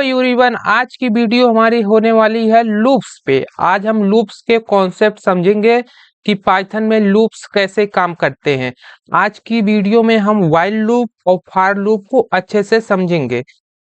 Everyone, आज की video हमारी होने वाली है लूप्स पे। आज हम लूप्स के कॉन्सेप्ट समझेंगे कि पाइथन में लूप्स कैसे काम करते हैं। आज की वीडियो में हम व्हाइल लूप और फॉर लूप को अच्छे से समझेंगे।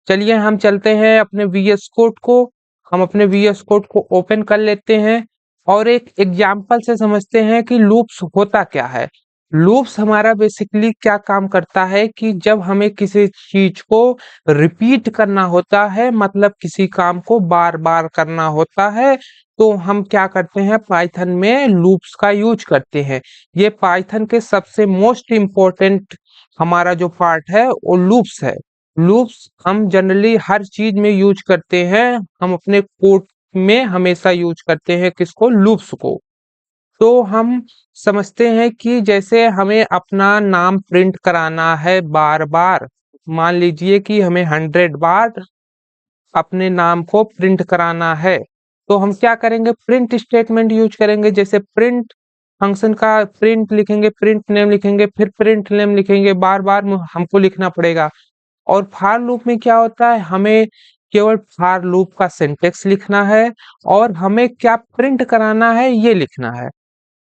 चलिए हम चलते हैं अपने वीएस कोड को। हम अपने वीएस कोड को ओपन कर लेते हैं और एक एग्जाम्पल से समझते हैं कि लूप्स होता क्या है। लूप्स हमारा बेसिकली क्या काम करता है कि जब हमें किसी चीज को रिपीट करना होता है, मतलब किसी काम को बार बार करना होता है, तो हम क्या करते हैं, पाइथन में लूप्स का यूज करते हैं। ये पाइथन के सबसे मोस्ट इम्पोर्टेंट हमारा जो पार्ट है वो लूप्स है। लूप्स हम जनरली हर चीज में यूज करते हैं। हम अपने कोड में हमेशा यूज करते हैं किसको, लूप्स को। तो हम समझते हैं कि जैसे हमें अपना नाम प्रिंट कराना है बार बार, मान लीजिए कि हमें 100 बार अपने नाम को प्रिंट कराना है, तो हम क्या करेंगे, प्रिंट स्टेटमेंट यूज करेंगे। जैसे प्रिंट फंक्शन का प्रिंट लिखेंगे, प्रिंट नेम लिखेंगे, फिर प्रिंट नेम लिखेंगे, बार बार हमको लिखना पड़ेगा। और फॉर लूप में क्या होता है, हमें केवल फॉर लूप का सिंटेक्स लिखना है और हमें क्या प्रिंट कराना है ये लिखना है।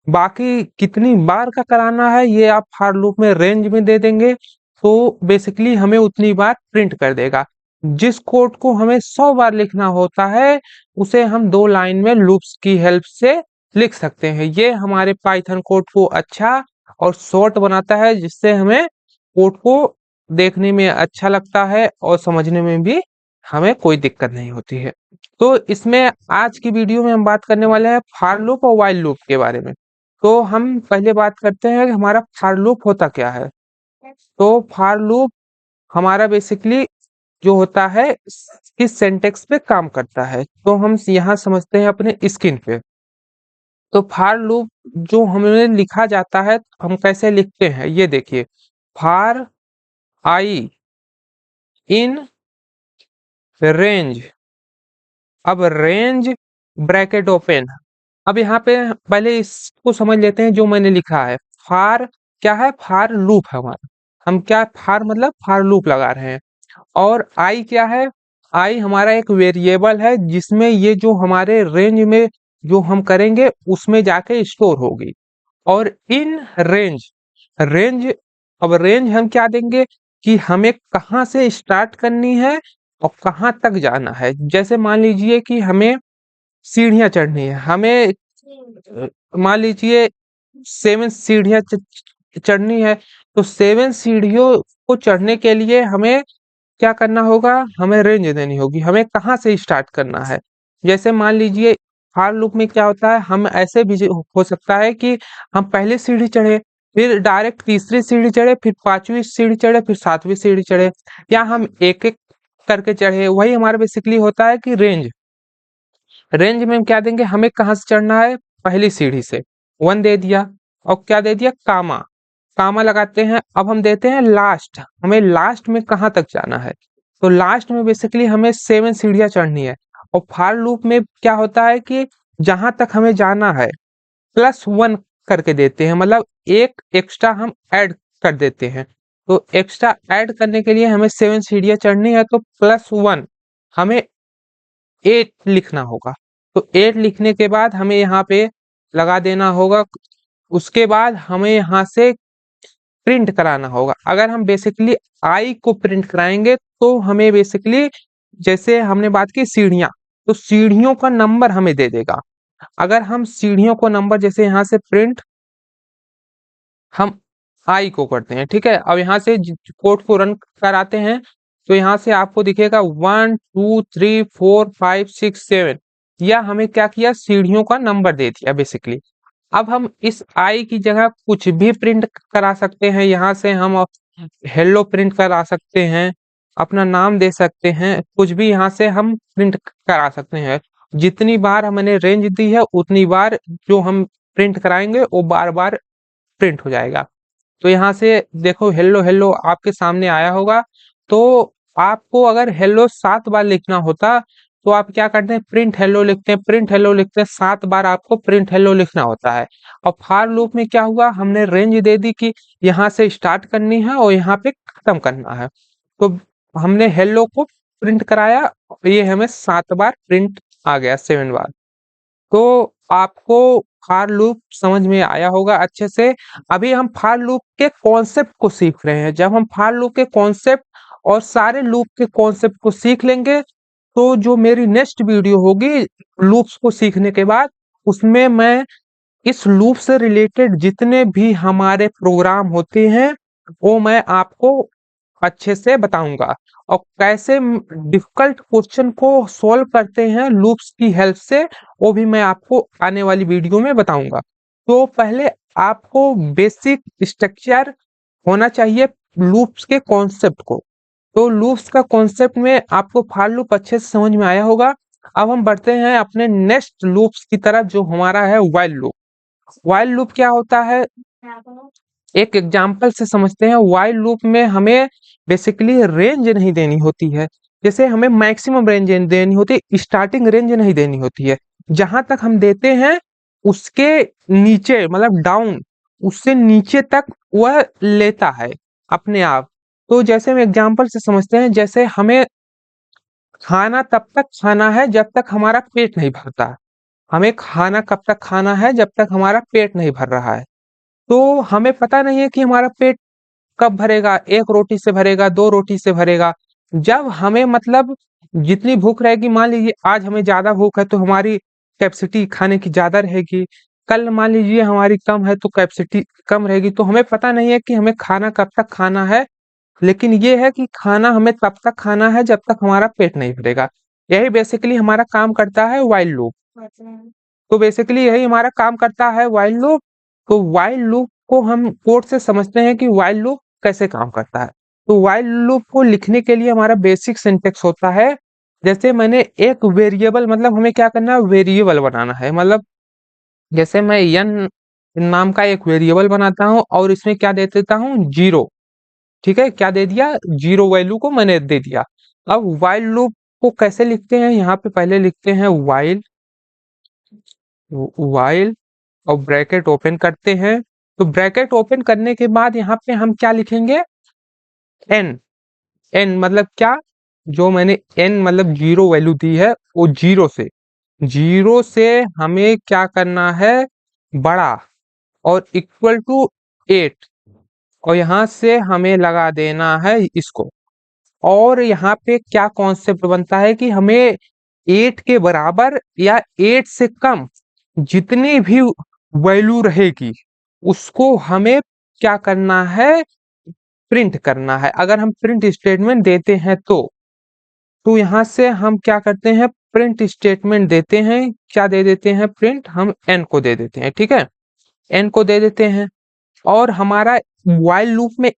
बाकी कितनी बार का कराना है ये आप फॉर लूप में रेंज में दे देंगे, तो बेसिकली हमें उतनी बार प्रिंट कर देगा। जिस कोड को हमें 100 बार लिखना होता है उसे हम 2 लाइन में लूप्स की हेल्प से लिख सकते हैं। ये हमारे पाइथन कोड को अच्छा और शॉर्ट बनाता है, जिससे हमें कोड को देखने में अच्छा लगता है और समझने में भी हमें कोई दिक्कत नहीं होती है। तो इसमें आज की वीडियो में हम बात करने वाले हैं फॉर लूप और व्हाइल लूप के बारे में। तो हम पहले बात करते हैं कि हमारा फॉर लूप होता क्या है। तो फॉर लूप हमारा बेसिकली जो होता है किस सिंटेक्स पे काम करता है, तो हम यहाँ समझते हैं अपने स्क्रीन पे। तो फॉर लूप जो हमें लिखा जाता है हम कैसे लिखते हैं ये देखिए। फॉर आई इन रेंज, अब रेंज ब्रैकेट ओपन। अब यहाँ पे पहले इसको समझ लेते हैं जो मैंने लिखा है। फॉर क्या है, फॉर लूप है हमारा। हम क्या, फॉर मतलब फॉर लूप लगा रहे हैं। और आई क्या है, आई हमारा एक वेरिएबल है जिसमें ये जो हमारे रेंज में जो हम करेंगे उसमें जाके स्टोर होगी। और इन रेंज, रेंज, अब रेंज हम क्या देंगे कि हमें कहाँ से स्टार्ट करनी है और कहाँ तक जाना है। जैसे मान लीजिए कि हमें सीढ़ियां चढ़नी है, हमें मान लीजिए 7 सीढ़ियां चढ़नी है, तो 7 सीढ़ियों को चढ़ने के लिए हमें क्या करना होगा, हमें रेंज देनी होगी, हमें कहाँ से स्टार्ट करना है। जैसे मान लीजिए फॉर लूप में क्या होता है, हम ऐसे भी हो सकता है कि हम पहले सीढ़ी चढ़े, फिर डायरेक्ट तीसरी सीढ़ी चढ़े, फिर 5वीं सीढ़ी चढ़े, फिर 7वीं सीढ़ी चढ़े, या हम एक एक करके चढ़े। वही हमारा बेसिकली होता है कि रेंज। रेंज में हम क्या देंगे, हमें कहाँ से चढ़ना है, पहली सीढ़ी से 1 दे दिया, और क्या दे दिया, कामा, कामा लगाते हैं। अब हम देते हैं लास्ट, हमें लास्ट में कहाँ तक जाना है, तो लास्ट में बेसिकली हमें 7 सीढ़ियां चढ़नी है। और फॉर लूप में क्या होता है कि जहां तक हमें जाना है +1 करके देते हैं, मतलब एक एक्स्ट्रा हम ऐड कर देते हैं। तो एक्स्ट्रा ऐड करने के लिए हमें 7 सीढ़ियां चढ़नी है, तो +1 हमें 8 लिखना होगा। तो 8 लिखने के बाद हमें यहाँ पे लगा देना होगा। उसके बाद हमें यहाँ से प्रिंट कराना होगा। अगर हम बेसिकली आई को प्रिंट कराएंगे तो हमें बेसिकली, जैसे हमने बात की सीढ़ियां, तो सीढ़ियों का नंबर हमें दे देगा। अगर हम सीढ़ियों को नंबर, जैसे यहाँ से प्रिंट हम आई को करते हैं, ठीक है। अब यहाँ से कोड को रन कराते हैं, तो यहाँ से आपको दिखेगा 1 2 3 4 5 6 7, या हमें क्या किया, सीढ़ियों का नंबर दे दिया बेसिकली। अब हम इस आई की जगह कुछ भी प्रिंट करा सकते हैं। यहाँ से हम हेलो प्रिंट करा सकते हैं, अपना नाम दे सकते हैं, कुछ भी यहाँ से हम प्रिंट करा सकते हैं। जितनी बार हमने रेंज दी है उतनी बार जो हम प्रिंट कराएंगे वो बार बार प्रिंट हो जाएगा। तो यहाँ से देखो हेलो हेलो आपके सामने आया होगा। तो आपको अगर हेलो 7 बार लिखना होता तो आप क्या करते हैं, प्रिंट हेलो लिखते हैं, प्रिंट हेलो लिखते हैं, 7 बार आपको प्रिंट हेलो लिखना होता है। और फॉर लूप में क्या हुआ, हमने रेंज दे दी कि यहाँ से स्टार्ट करनी है और यहाँ पे खत्म करना है। तो हमने हेलो को प्रिंट कराया, ये हमें 7 बार प्रिंट आ गया, 7 बार। तो आपको फॉर लूप समझ में आया होगा अच्छे से। अभी हम फॉर लूप के कॉन्सेप्ट को सीख रहे हैं। जब हम फॉर लूप के कॉन्सेप्ट और सारे लूप के कॉन्सेप्ट को सीख लेंगे, तो जो मेरी नेक्स्ट वीडियो होगी लूप्स को सीखने के बाद, उसमें मैं इस लूप से रिलेटेड जितने भी हमारे प्रोग्राम होते हैं वो मैं आपको अच्छे से बताऊंगा, और कैसे डिफिकल्ट क्वेश्चन को सॉल्व करते हैं लूप्स की हेल्प से, वो भी मैं आपको आने वाली वीडियो में बताऊंगा। तो पहले आपको बेसिक स्ट्रक्चर होना चाहिए लूप्स के कॉन्सेप्ट को। तो लूप्स का कॉन्सेप्ट में आपको फॉर लूप अच्छे से समझ में आया होगा। अब हम बढ़ते हैं अपने नेक्स्ट लूप्स की तरफ, जो हमारा है व्हाइल लूप। व्हाइल लूप क्या होता है, एक एग्जांपल से समझते हैं। व्हाइल लूप में हमें बेसिकली रेंज नहीं देनी होती है। जैसे हमें मैक्सिमम रेंज देनी होती है, स्टार्टिंग रेंज नहीं देनी होती है। जहां तक हम देते हैं उसके नीचे, मतलब डाउन, उससे नीचे तक वह लेता है अपने आप। तो जैसे हम एग्जांपल से समझते हैं, जैसे हमें खाना तब तक खाना है जब तक हमारा पेट नहीं भरता। हमें खाना कब तक खाना है, जब तक हमारा पेट नहीं भर रहा है। तो हमें पता नहीं है कि हमारा पेट कब भरेगा, 1 रोटी से भरेगा, 2 रोटी से भरेगा। जब हमें मतलब जितनी भूख रहेगी, मान लीजिए आज हमें ज़्यादा भूख है तो हमारी कैपेसिटी खाने की ज़्यादा रहेगी, कल मान लीजिए हमारी कम है तो कैपेसिटी कम रहेगी। तो हमें पता नहीं है कि हमें खाना कब तक खाना है, लेकिन ये है कि खाना हमें तब तक खाना है जब तक हमारा पेट नहीं भरेगा। यही बेसिकली हमारा काम करता है व्हाइल लूप। तो बेसिकली यही हमारा काम करता है व्हाइल लूप। तो व्हाइल लूप को हम कोड से समझते हैं कि व्हाइल लूप कैसे काम करता है। तो व्हाइल लूप को लिखने के लिए हमारा बेसिक सिंटेक्स होता है, जैसे मैंने एक वेरिएबल, मतलब हमें क्या करना है, वेरिएबल बनाना है। मतलब जैसे मैं n नाम का एक वेरिएबल बनाता हूँ और इसमें क्या दे देता हूँ, 0। ठीक है, क्या दे दिया, 0 वैल्यू को मैंने दे दिया। अब व्हाइल लूप को कैसे लिखते हैं, यहाँ पे पहले लिखते हैं व्हाइल, व्हाइल और ब्रैकेट ओपन करते हैं। तो ब्रैकेट ओपन करने के बाद यहाँ पे हम क्या लिखेंगे, एन। एन मतलब क्या, जो मैंने एन मतलब 0 वैल्यू दी है, वो 0 से हमें क्या करना है, बड़ा, और इक्वल टू 8, और यहाँ से हमें लगा देना है इसको। और यहाँ पे क्या कॉन्सेप्ट बनता है कि हमें 8 के बराबर या 8 से कम जितनी भी वैल्यू रहेगी उसको हमें क्या करना है, प्रिंट करना है। अगर हम प्रिंट स्टेटमेंट देते हैं तो यहाँ से हम क्या करते हैं, प्रिंट स्टेटमेंट देते हैं, क्या दे देते हैं, प्रिंट, हम एन को दे देते हैं। ठीक है, एन को दे देते हैं। और हमारा व्हाइल लूप में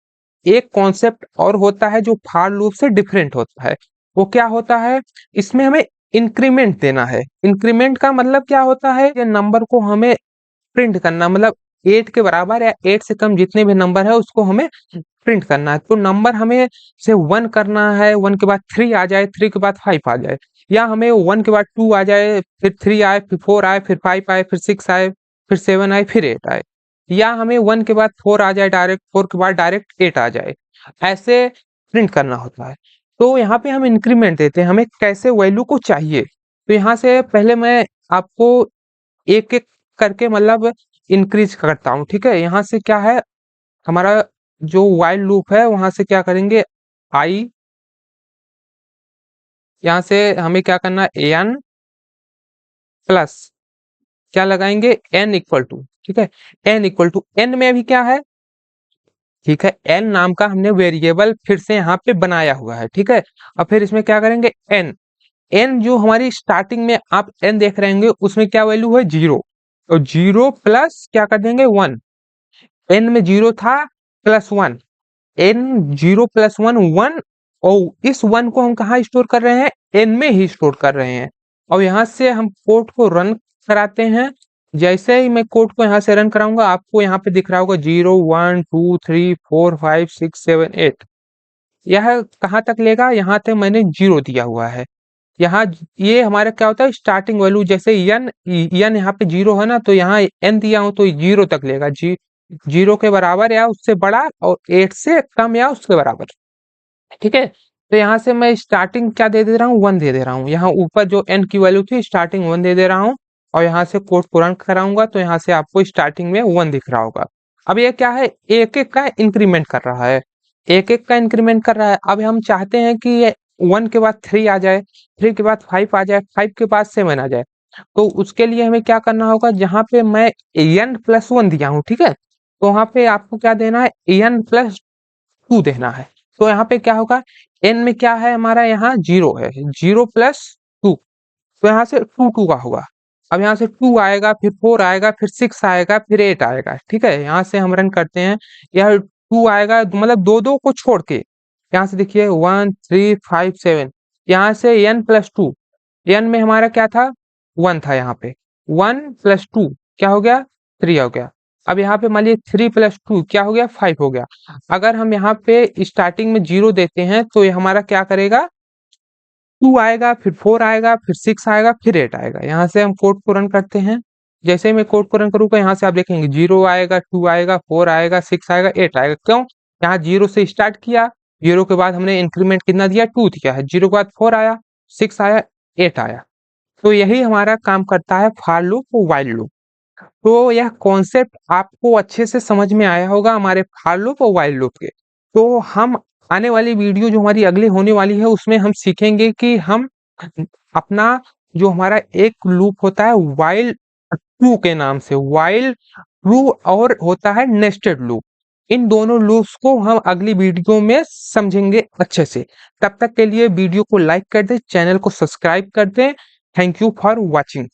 एक कॉन्सेप्ट और होता है जो फॉर लूप से डिफरेंट होता है। वो क्या होता है, इसमें हमें इंक्रीमेंट देना है। इंक्रीमेंट का मतलब क्या होता है, ये नंबर को हमें प्रिंट करना, मतलब 8 के बराबर या 8 से कम जितने भी नंबर है उसको हमें प्रिंट करना है। तो नंबर हमें से 1 करना है, 1 के बाद 3 आ जाए, 3 के बाद 5 आ जाए, या हमें 1 के बाद 2 आ जाए, फिर 3 आए, फिर 4 आए, फिर 5 आए, फिर 6 आए, फिर 7 आए, फिर 8 आए, या हमें 1 के बाद 4 आ जाए डायरेक्ट, 4 के बाद डायरेक्ट 8 आ जाए, ऐसे प्रिंट करना होता है। तो यहाँ पे हम इंक्रीमेंट देते हैं, हमें कैसे वैल्यू को चाहिए। तो यहाँ से पहले मैं आपको एक एक करके मतलब इंक्रीज करता हूँ। ठीक है, यहाँ से क्या है, हमारा जो व्हाइल लूप है वहां से क्या करेंगे, आई, यहाँ से हमें क्या करना है, एन प्लस क्या लगाएंगे, एन इक्वल टू। ठीक है, एन इक्वल टू, एन में अभी क्या है, ठीक है, एन नाम का हमने वेरिएबल फिर से यहाँ पे बनाया हुआ है। ठीक है, अब फिर इसमें क्या करेंगे, एन। एन जो हमारी स्टार्टिंग में आप एन देख रहे होंगे उसमें क्या वैल्यू है, 0। तो 0 प्लस क्या कर देंगे, 1। एन में 0 था, प्लस 1, एन 0 प्लस 1 1। और इस 1 को हम कहाँ स्टोर कर रहे हैं, एन में ही स्टोर कर रहे हैं। और यहाँ से हम कोड को रन कराते हैं। जैसे ही मैं कोड को यहाँ से रन कराऊंगा, आपको यहाँ पे दिख रहा होगा 0 1 2 3 4 5 6 7 8। यह कहाँ तक लेगा, यहाँ तक मैंने 0 दिया हुआ है। यहाँ ये हमारा क्या होता है, स्टार्टिंग वैल्यू, जैसे एन एन यहाँ पे 0 है ना, तो यहाँ एन दिया हूं तो 0 तक लेगा, 0 के बराबर या उससे बड़ा, और 8 से कम या उसके बराबर। ठीक है, तो यहाँ से मैं स्टार्टिंग क्या दे दे रहा हूँ, 1 दे दे रहा हूँ। यहाँ ऊपर जो n की वैल्यू थी स्टार्टिंग 1 दे दे रहा हूँ और यहाँ से कोड पूर्ण कराऊंगा तो यहाँ से आपको स्टार्टिंग में 1 दिख रहा होगा। अब ये क्या है, एक एक का इंक्रीमेंट कर रहा है, एक एक का इंक्रीमेंट कर रहा है। अब हम चाहते हैं कि ये 1 के बाद 3 आ जाए, 3 के बाद 5 आ जाए, 5 के बाद 7 आ जाए। तो उसके लिए हमें क्या करना होगा, जहाँ पे मैं n+1 दिया हूँ, ठीक है, तो वहाँ पे आपको क्या देना है, n+2 देना है। तो यहाँ पे क्या होगा, n में क्या है हमारा, यहाँ 0 है, 0+2, तो यहाँ से 2 का होगा। अब यहाँ से 2 आएगा, फिर 4 आएगा, फिर 6 आएगा, फिर 8 आएगा, ठीक है। यहाँ से हम रन करते हैं, यह 2 आएगा, मतलब दो दो को छोड़ के यहाँ से देखिए 1 3 5 7, यहाँ से n+2, n में हमारा क्या था, 1 था, यहाँ पे 1+2 क्या हो गया, 3 हो गया। अब यहाँ पे मान लीजिए 3+2 क्या हो गया, 5 हो गया। अगर हम यहाँ पे स्टार्टिंग में 0 देते हैं तो ये हमारा क्या करेगा, 2 आएगा, फिर 4 आएगा, फिर 6 आएगा, फिर 8 आएगा। यहाँ से हम कोड को रन करते हैं, जैसे ही मैं कोड को रन करूंगा यहाँ से आप देखेंगे 0 आएगा, 2 आएगा, 4 आएगा, 6 आएगा, 8 आएगा। क्यों, यहाँ 0 से स्टार्ट किया, 0 के बाद हमने इंक्रीमेंट कितना दिया, 2 दिया है, 0 के बाद 4 आया, 6 आया, 8 आया। तो यही हमारा काम करता है फॉर लूप और व्हाइल लूप। तो यह कॉन्सेप्ट आपको अच्छे से समझ में आया होगा हमारे फॉर लूप और व्हाइल लूप के। तो हम आने वाली वीडियो जो हमारी अगली होने वाली है उसमें हम सीखेंगे कि हम अपना जो हमारा एक लूप होता है व्हाइल ट्रू के नाम से, व्हाइल ट्रू, और होता है नेस्टेड लूप, इन दोनों लूप्स को हम अगली वीडियो में समझेंगे अच्छे से। तब तक के लिए वीडियो को लाइक कर दें, चैनल को सब्सक्राइब कर दें। Thank you for watching.